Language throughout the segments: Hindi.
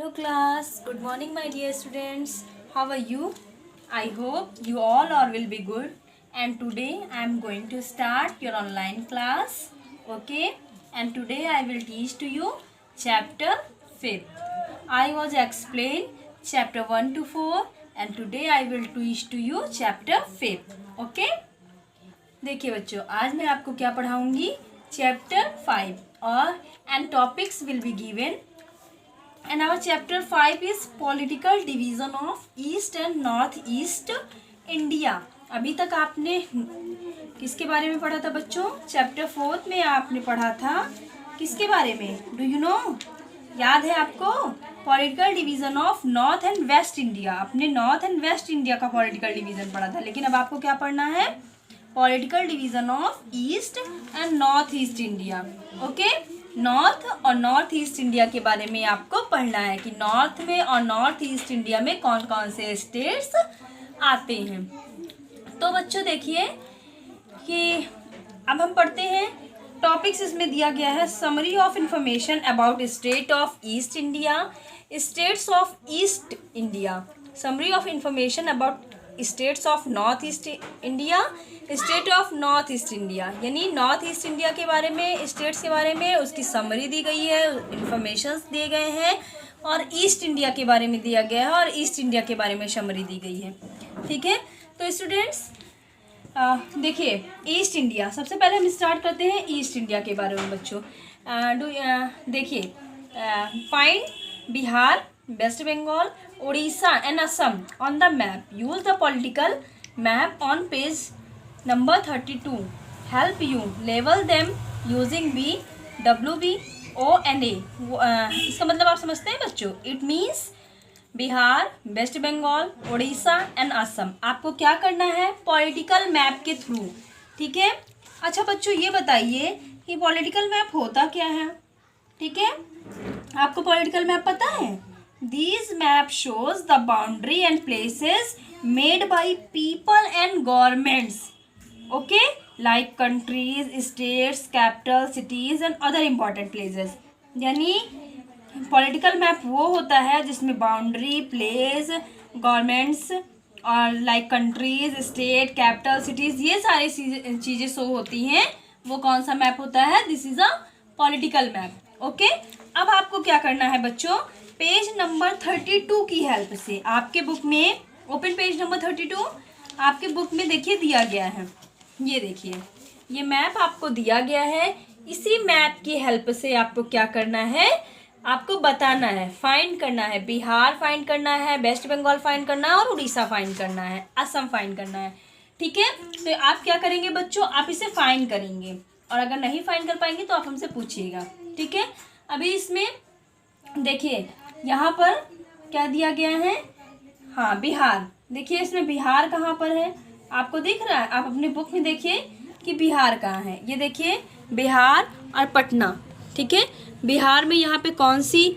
Hello class, good morning my dear students. How are you? I hope you all are will be good. And today I am going to start your online class. Okay? And today I will teach to you chapter 5th. I was explain chapter 1 to 4 and today I will teach to you chapter 5th. Okay? देखिए बच्चों, आज मैं आपको क्या पढ़ाऊंगी चैप्टर 5 और and topics will be given and our chapter 5 is political division of east and north east India. अभी तक आपने किसके बारे में पढ़ा था बच्चों? चैप्टर 4 में आपने पढ़ा था किसके बारे में? Do you no? याद है आपको? Political division of north and waste India. आपने नॉर्थ एंड वेस्ट इंडिया का पॉलिटिकल डिवीजन पढ़ा था, लेकिन अब आपको क्या पढ़ना है? Political division of east and north east India. Okay, north और नॉर्थ ईस्ट इंडिया के बारे में आपको पढ़ना है कि नॉर्थ में और नॉर्थ ईस्ट इंडिया में कौन कौन से स्टेट्स आते हैं। तो बच्चों देखिए कि अब हम पढ़ते हैं टॉपिक्स। इसमें दिया गया है summary of information about state of east India, states of east India, summary of information about states of north east India, state of north east India, यानी नॉर्थ ईस्ट इंडिया के बारे में, स्टेट्स के बारे में उसकी समरी दी गई है, इंफॉर्मेशंस दिए गए हैं और ईस्ट इंडिया के बारे में दिया गया है और ईस्ट इंडिया के बारे में समरी दी गई है। ठीक है, तो स्टूडेंट्स देखिए ईस्ट इंडिया, सबसे पहले हम स्टार्ट करते हैं ईस्ट इंडिया के बारे में बच्चों। देखिए find Bihar, West Bengal, Orissa and Assam on the map. Use the political map on page number 32. Help you लेवल them using B, W B, O and A. इसका मतलब आप समझते हैं बच्चों? It means Bihar, West Bengal, Orissa and Assam. आपको क्या करना है? पॉलिटिकल मैप के थ्रू। ठीक है। अच्छा बच्चों ये बताइए कि पॉलिटिकल मैप होता क्या है? ठीक है, आपको पॉलिटिकल मैप पता है? These map shows the boundary and places made by people and governments, okay, like countries, states, capital, cities and other important places। यानी पॉलिटिकल मैप वो होता है जिसमें बाउंड्री, प्लेस, गवर्नमेंट्स और like countries, state, capital, cities, ये सारी चीज़ें शो होती हैं। वो कौन सा मैप होता है? This is a political map. Okay, अब आपको क्या करना है बच्चों? पेज नंबर 32 की हेल्प से आपके बुक में, ओपन पेज नंबर 32, आपके बुक में देखिए दिया गया है। ये देखिए ये मैप आपको दिया गया है। इसी मैप की हेल्प से आपको क्या करना है? आपको बताना है, फाइंड करना है, बिहार फाइंड करना है, वेस्ट बंगाल फाइंड करना है और उड़ीसा फाइंड करना है, असम फाइंड करना है। ठीक है, तो आप क्या करेंगे बच्चों? आप इसे फाइंड करेंगे और अगर नहीं फाइंड कर पाएंगे तो आप हमसे पूछिएगा। ठीक है, अभी इसमें देखिए यहाँ पर क्या दिया गया है? हाँ, बिहार। देखिए इसमें बिहार कहाँ पर है? आपको दिख रहा है? आप अपने बुक में देखिए कि बिहार कहाँ है। ये देखिए बिहार और पटना। ठीक है, बिहार में यहाँ पे कौन सी,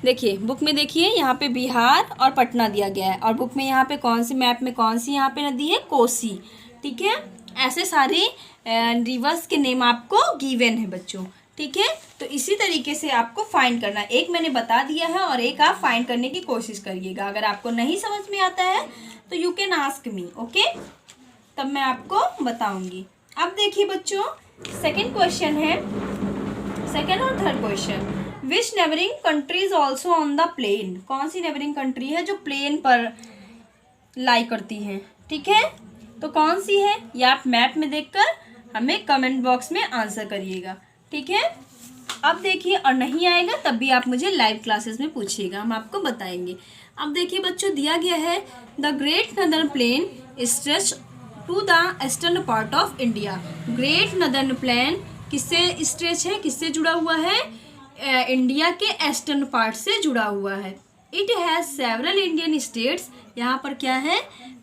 देखिए बुक में देखिए यहाँ पे बिहार और पटना दिया गया है और बुक में यहाँ पे कौन सी, मैप में कौन सी यहाँ पे नदी है? कोसी। ठीक है, ऐसे सारे रिवर्स के नेम आपको गिवन है बच्चों। ठीक है, तो इसी तरीके से आपको फाइंड करना है। एक मैंने बता दिया है और एक आप फाइंड करने की कोशिश करिएगा। अगर आपको नहीं समझ में आता है तो you can ask me, okay, तब मैं आपको बताऊंगी। अब देखिए बच्चों सेकंड क्वेश्चन है, सेकंड और third question. Which neighbouring countries also on the plain? कौन सी नेबरिंग कंट्री है जो प्लेन पर लाई करती है? ठीक है, तो कौन सी है ये आप मैप में देखकर हमें कमेंट बॉक्स में आंसर करिएगा। ठीक है, अब देखिए, और नहीं आएगा तब भी आप मुझे लाइव क्लासेस में पूछिएगा, हम आपको बताएंगे। अब देखिए बच्चों दिया गया है the great northern plain stretch to the eastern part of India. Great northern plain किससे स्ट्रेच है, किससे जुड़ा हुआ है? इंडिया के ईस्टर्न पार्ट से जुड़ा हुआ है। It has several Indian states. यहाँ पर क्या है?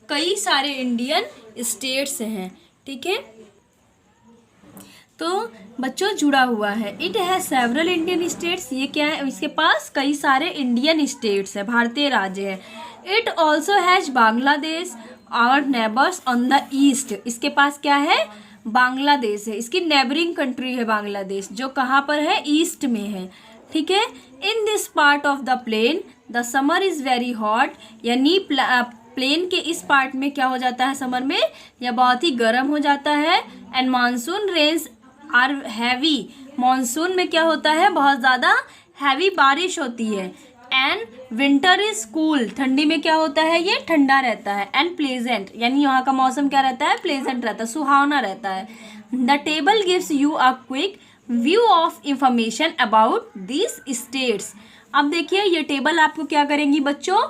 कई सारे इंडियन स्टेट्स हैं। ठीक है, तो बच्चों जुड़ा हुआ है। It has several Indian states, ये क्या है? इसके पास कई सारे इंडियन स्टेट्स है, भारतीय राज्य है। इट ऑल्सो हैज़ बांग्लादेश और नेबर्स ऑन द ईस्ट। इसके पास क्या है? बांग्लादेश है, इसकी नेबरिंग कंट्री है बांग्लादेश, जो कहाँ पर है? ईस्ट में है। ठीक है। In this part of the plain the summer is very hot, यानी प्लेन के इस पार्ट में क्या हो जाता है समर में, यह बहुत ही गर्म हो जाता है। And monsoon rains are heavy, monsoon में क्या होता है, बहुत ज़्यादा हैवी बारिश होती है। एंड विंटर इज कूल, ठंडी में क्या होता है, ये ठंडा रहता है। एंड प्लेजेंट, यानी यहाँ का मौसम क्या रहता है, प्लेजेंट रहता है, सुहावना रहता है। The table gives you a quick view of information about this states. अब देखिए ये टेबल आपको क्या करेंगी बच्चों,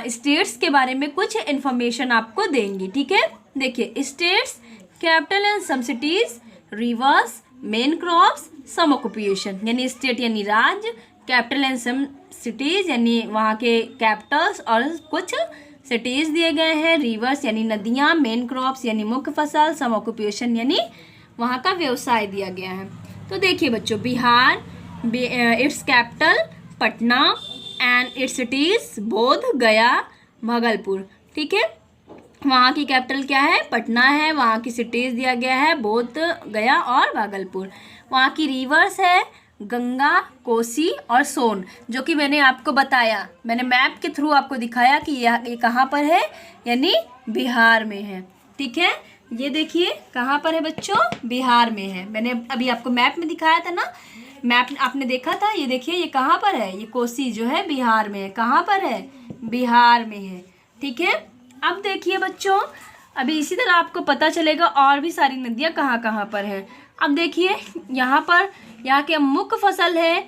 स्टेट्स के बारे में कुछ इन्फॉर्मेशन आपको देंगी, ठीक है। देखिए states, capital and some cities, rivers, main crops, some occupation, यानी स्टेट यानी राज्य, कैपिटल एंड सम सिटीज यानी वहाँ के कैपिटल्स और कुछ सिटीज दिए गए हैं, रिवर्स यानी नदियाँ, मेन क्रॉप्स यानी मुख्य फसल, सम ऑक्यूपेशन यानी वहाँ का व्यवसाय दिया गया है। तो देखिए बच्चों, Bihar, it's capital Patna and it's cities बोध, गया, भागलपुर, ठीक है। वहाँ की कैपिटल क्या है, पटना है, वहाँ की सिटीज़ दिया गया है बोध, गया और भागलपुर। वहाँ की रिवर्स है गंगा, कोसी और सोन, जो कि मैंने आपको बताया, मैंने मैप के थ्रू आपको दिखाया कि ये कहाँ पर है, यानी बिहार में है, ठीक है। ये देखिए कहाँ पर है बच्चों, बिहार में है। मैंने अभी आपको मैप में दिखाया था ना, मैप आपने देखा था, ये देखिए ये कहाँ पर है, ये कोसी जो है बिहार में है। कहाँ पर है, बिहार में है, ठीक है। अब देखिए बच्चों, अभी इसी तरह आपको पता चलेगा और भी सारी नदियाँ कहाँ कहाँ पर हैं। अब देखिए यहाँ पर, यहाँ के मुख्य फसल है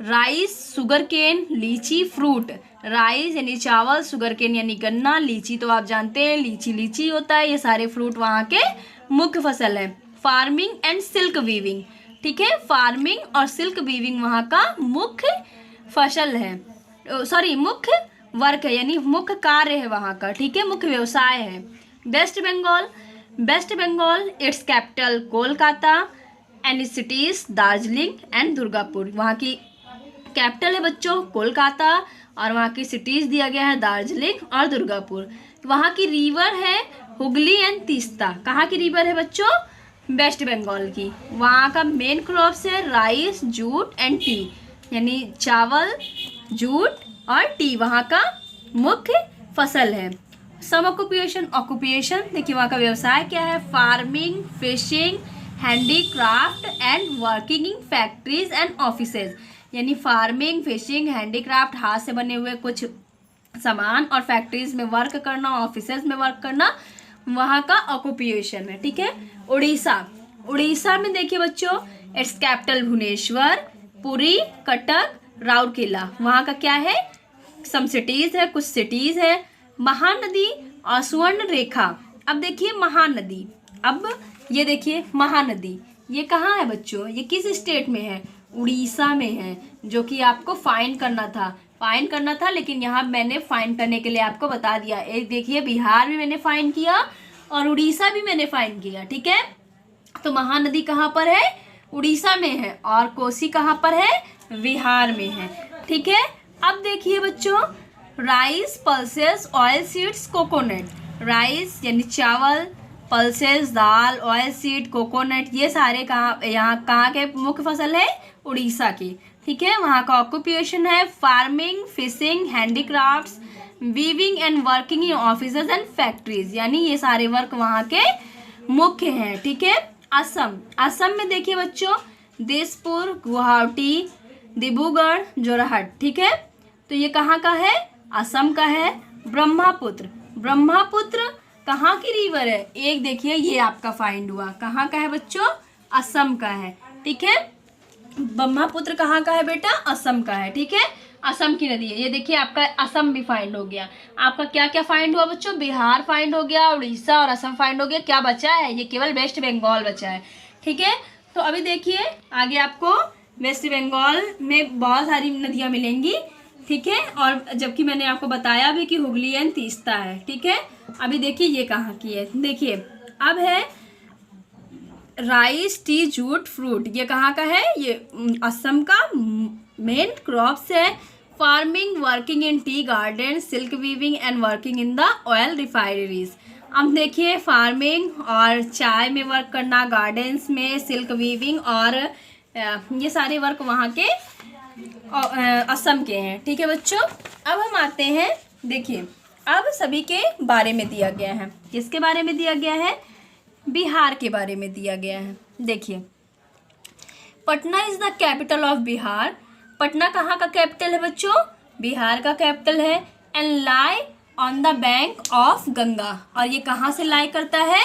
राइस, शुगर केन, लीची, फ्रूट। राइस यानी चावल, शुगर केन यानी गन्ना, लीची तो आप जानते हैं लीची लीची होता है। ये सारे फ्रूट वहाँ के मुख्य फसल है। फार्मिंग एंड सिल्क वीविंग, ठीक है, फार्मिंग और सिल्क वीविंग वहाँ का मुख्य फसल है, सॉरी मुख्य वर्क है, यानी मुख्य कार्य है वहाँ का, ठीक है, मुख्य व्यवसाय है। West Bengal, West Bengal its capital Kolkata and cities Darjeeling and Durgapur. वहाँ की कैपिटल है बच्चों कोलकाता और वहाँ की सिटीज दिया गया है दार्जिलिंग और दुर्गापुर। वहाँ की रिवर है हुगली एंड तीस्ता। कहाँ की रिवर है बच्चों, वेस्ट बंगाल की। वहाँ का मेन क्रॉप्स है राइस, जूट एंड टी, यानी चावल, जूट और टी वहाँ का मुख्य फसल है। सम ऑक्यूपेशन, ऑक्यूपेशन देखिए वहाँ का व्यवसाय क्या है, farming, fishing, handicraft and working in factories and offices, यानी फार्मिंग, फिशिंग, हैंडीक्राफ्ट हाथ से बने हुए कुछ सामान और फैक्ट्रीज में वर्क करना, ऑफिसेज में वर्क करना वहाँ का ऑक्यूपेशन है, ठीक है। उड़ीसा, उड़ीसा में देखिए बच्चों इट्स कैपिटल भुवनेश्वर, पुरी, कटक, राउरकेला। वहाँ का क्या है, सम सिटीज है, कुछ सिटीज है। महानदी और स्वर्ण रेखा। अब देखिए महानदी, अब ये देखिए महानदी, ये कहाँ है बच्चों, ये किस स्टेट में है, उड़ीसा में है, जो कि आपको फाइंड करना था, लेकिन यहाँ मैंने फाइंड करने के लिए आपको बता दिया। एक देखिए बिहार भी मैंने फाइंड किया और उड़ीसा भी मैंने फाइंड किया, ठीक है। तो महानदी कहाँ पर है, उड़ीसा में है, और कोसी कहाँ पर है, बिहार में है, ठीक है। अब देखिए बच्चों rice, pulses, oil seeds, coconut. Rice यानी चावल, पल्सेस दाल, ऑयल सीड, कोकोनट, ये सारे यहाँ कहाँ के मुख्य फसल है, उड़ीसा की, ठीक है। वहाँ का ऑक्यूपेशन है farming, fishing, handicrafts, weaving and working in offices and factories, यानी ये सारे वर्क वहाँ के मुख्य हैं, ठीक है। असम, असम में देखिए बच्चों दिसपुर, गुवाहाटी, डिब्रूगढ़, जोरहाट, ठीक है। तो ये कहाँ का है, असम का है। ब्रह्मपुत्र, ब्रह्मपुत्र कहाँ की रिवर है, एक देखिए ये आपका फाइंड हुआ, कहाँ का है बच्चों, असम का है, ठीक है। ब्रह्मपुत्र कहाँ का है बेटा, असम का है, ठीक है, असम की नदी है। ये देखिए आपका असम भी फाइंड हो गया। आपका क्या क्या फाइंड हुआ बच्चों, बिहार फाइंड हो गया, उड़ीसा और असम फाइंड हो गया। क्या बचा है, ये केवल वेस्ट बंगाल बचा है, ठीक है। तो अभी देखिए आगे आपको वेस्ट बंगाल में बहुत सारी नदियाँ मिलेंगी, ठीक है, और जबकि मैंने आपको बताया भी कि हुगली एंड तीस्ता है, ठीक है। अभी देखिए ये कहाँ की है, देखिए अब है राइस, टी, जूट, फ्रूट, ये कहाँ का है, ये असम का मेन क्रॉप्स है। Farming, working in tea garden, silk weaving and working in the oil refineries. अब देखिए फार्मिंग और चाय में वर्क करना, गार्डन्स में सिल्क वीविंग और ये सारे वर्क वहाँ के असम के हैं। ठीक है बच्चों, अब हम आते हैं, देखिए अब सभी के बारे में दिया गया है। किसके बारे में दिया गया है? बिहार के बारे में दिया गया है। देखिए, Patna is the capital of Bihar. Patna कहाँ का कैपिटल है बच्चों? बिहार का कैपिटल है। And lie on the bank of Ganga, और ये कहाँ से लाई करता है?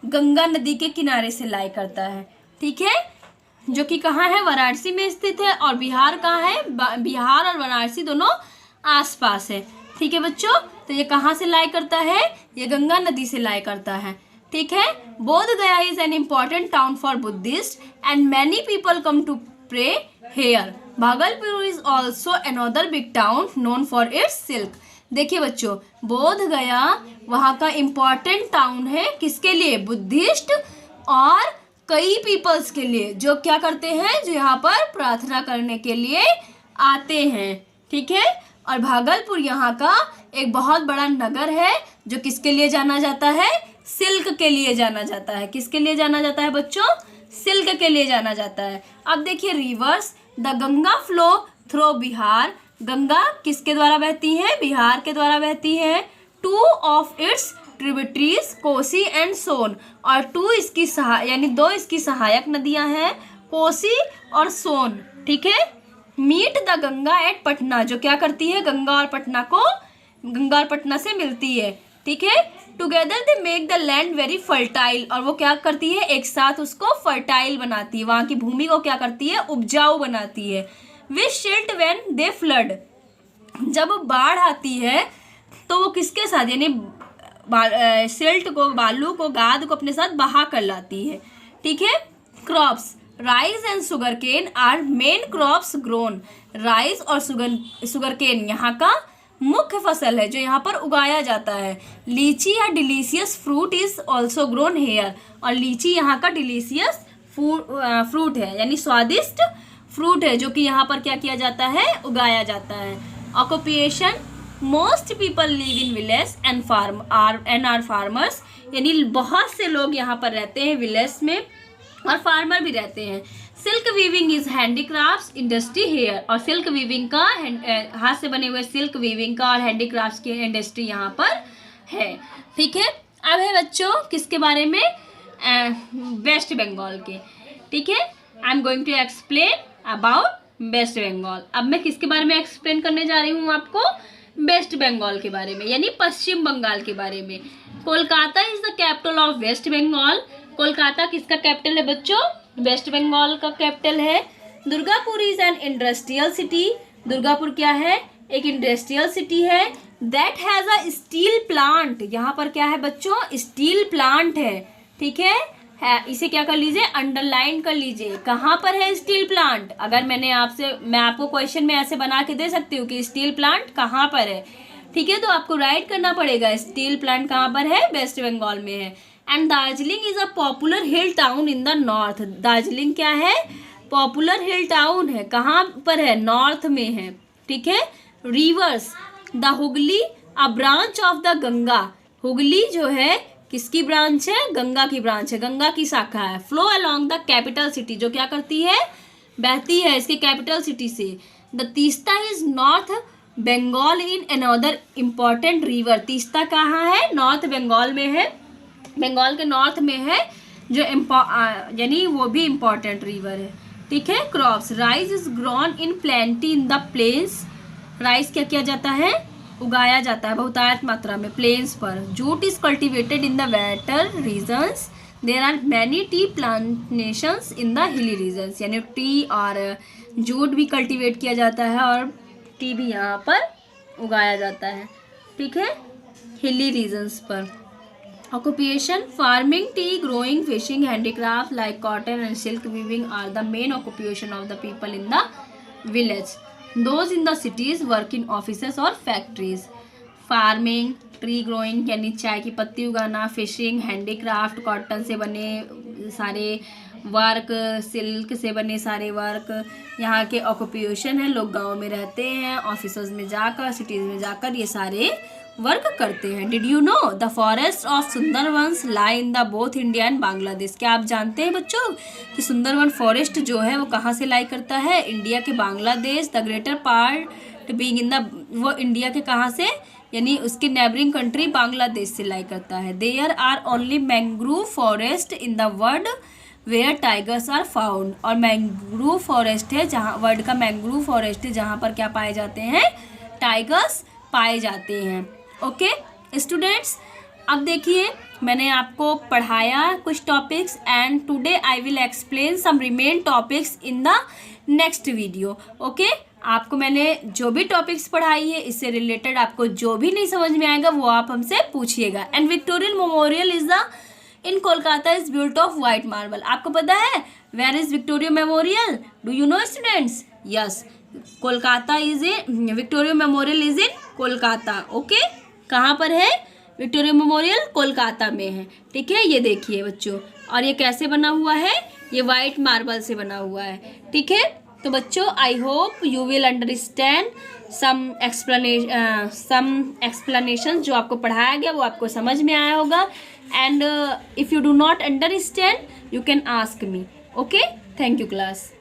गंगा नदी के किनारे से लाई करता है। ठीक है, जो कि कहाँ है? वाराणसी में स्थित है। और बिहार कहाँ है? बिहार और वाराणसी दोनों आसपास है। ठीक है बच्चों, तो ये कहाँ से लाई करता है? ये गंगा नदी से लाई करता है। ठीक है, Bodh Gaya is an important town for Buddhist and many people come to pray here. Bhagalpur is also another big town known for its silk. देखिए बच्चों, बोध गया वहाँ का इम्पॉर्टेंट टाउन है। किसके लिए? बुद्धिस्ट और कई पीपल्स के लिए, जो क्या करते हैं? जो यहाँ पर प्रार्थना करने के लिए आते हैं। ठीक है, और भागलपुर यहाँ का एक बहुत बड़ा नगर है, जो किसके लिए जाना जाता है? सिल्क के लिए जाना जाता है। किसके लिए जाना जाता है बच्चों? सिल्क के लिए जाना जाता है। अब देखिए rivers, the Ganga flow through Bihar. Ganga किसके द्वारा बहती है? बिहार के द्वारा बहती है। Two of its tributaries Kosi and Son, और दो इसकी सहायक नदियां हैं, कोसी और सोन। ठीक है, meet the Ganga at Patna, जो क्या करती है? गंगा और पटना से मिलती है। ठीक है, together they make the land very fertile, और वो क्या करती है? एक साथ उसको फर्टाइल बनाती है, वहाँ की भूमि को क्या करती है? उपजाऊ बनाती है। विच शिल्ट व्हेन दे फ्लड, जब बाढ़ आती है तो वो किसके साथ, यानी सिल्ट को, बालू को, गाद को अपने साथ बहा कर लाती है। ठीक है, crops rice and sugar cane are main crops grown. Rice और शुगर केन यहाँ का मुख्य फसल है, जो यहाँ पर उगाया जाता है। लीची या delicious fruit is also grown here, और लीची यहाँ का डिलीशियस फ्रूट है, यानी स्वादिष्ट फ्रूट है, जो कि यहाँ पर क्या किया जाता है? उगाया जाता है। Occupation, most people live in village and are farmers, यानी बहुत से लोग यहाँ पर रहते हैं विलेज में, और फार्मर भी रहते हैं। Silk weaving is handicraft industry here, और सिल्क वीविंग का, हाथ से बने हुए सिल्क वीविंग का और हैंडीक्राफ्ट की इंडस्ट्री यहाँ पर है। ठीक है, अब है बच्चों किसके बारे में? वेस्ट बंगाल के। ठीक है, I am going to explain about West Bengal. अब मैं किसके बारे में एक्सप्लेन करने जा रही हूँ आपको? वेस्ट बंगाल के बारे में, यानी पश्चिम बंगाल के बारे में। Kolkata is the capital of West Bengal. Kolkata किसका कैपिटल है बच्चों? वेस्ट बंगाल का कैपिटल है। Durgapur is an industrial city. Durgapur क्या है? एक इंडस्ट्रियल सिटी है। That has a steel plant, यहाँ पर क्या है बच्चों? स्टील प्लांट है। ठीक है, इसे क्या कर लीजिए? अंडरलाइन कर लीजिए। कहाँ पर है स्टील प्लांट? अगर मैं आपको क्वेश्चन में ऐसे बना के दे सकती हूँ कि स्टील प्लांट कहाँ पर है। ठीक है, तो आपको राइट करना पड़ेगा स्टील प्लांट कहाँ पर है? वेस्ट बंगाल में है। And Darjeeling is a popular hill town in the north. Darjeeling क्या है? पॉपुलर हिल टाउन है। कहाँ पर है? नॉर्थ में है। ठीक है, reverse, the Hooghly a branch of the Ganga. Hooghly जो है किसकी ब्रांच है? गंगा की ब्रांच है, गंगा की शाखा है। Flow along the capital city, जो क्या करती है? बहती है इसके कैपिटल सिटी से। The Teesta is North Bengal in another important river. Teesta कहाँ है? नॉर्थ बंगाल में है, बंगाल के नॉर्थ में है, जो यानी वो भी इम्पॉर्टेंट रिवर है। ठीक है, crops, rice is grown in plenty in the plains. Rice क्या किया जाता है? उगाया जाता है बहुतायत मात्रा में प्लेन्स पर। Jute is cultivated in the wetter regions. There are many tea plantations in the hilly regions, यानी टी और जूट भी कल्टिवेट किया जाता है और टी भी यहाँ पर उगाया जाता है। ठीक है, हिली रीजन्स पर। Occupation, farming, tea growing, fishing, handicraft like cotton and silk weaving are the main occupation of the people in the village. Those in the cities work in offices और फैक्ट्रीज। फार्मिंग, ट्री ग्रोइंग यानी चाय की पत्ती उगाना, फिशिंग, हैंडीक्राफ्ट, कॉटन से बने सारे वर्क, सिल्क से बने सारे वर्क यहाँ के ऑक्यूपेशन है। लोग गांव में रहते हैं, ऑफिसर्स में जाकर, सिटीज़ में जाकर ये सारे वर्क करते हैं। Did you know the forest of Sundarbans lie in the both India and Bangladesh. क्या आप जानते हैं बच्चों कि सुंदरवन फॉरेस्ट जो है वो कहाँ से लाई करता है? इंडिया के Bangladesh. The greater part being in the, वो इंडिया के कहाँ से, यानी उसके नेबरिंग कंट्री बांग्लादेश से लाई करता है। There are only mangrove forest in the world where tigers are found. और मैंग्रोव फॉरेस्ट है जहाँ, वर्ल्ड का मैंग्रोव फॉरेस्ट है जहाँ पर क्या पाए जाते हैं? टाइगर्स पाए जाते हैं। ओके स्टूडेंट्स, अब देखिए मैंने आपको पढ़ाया कुछ topics and today I will explain some remain topics in the next video. Okay, आपको मैंने जो भी टॉपिक्स पढ़ाई है इससे रिलेटेड आपको जो भी नहीं समझ में आएगा वो आप हमसे पूछिएगा। And Victorian Memorial is the in Kolkata is built of white marble. आपको पता है where is Victoria Memorial? Do you know students? Yes, Kolkata is a, Victoria Memorial is in Kolkata. Okay, कहाँ पर है विक्टोरिया मेमोरियल? कोलकाता में है। ठीक है, ये देखिए बच्चों, और ये कैसे बना हुआ है? ये वाइट मार्बल से बना हुआ है। ठीक है, तो बच्चों I hope you will understand some explanation जो आपको पढ़ाया गया वो आपको समझ में आया होगा। And if you do not understand you can ask me. Okay, thank you class.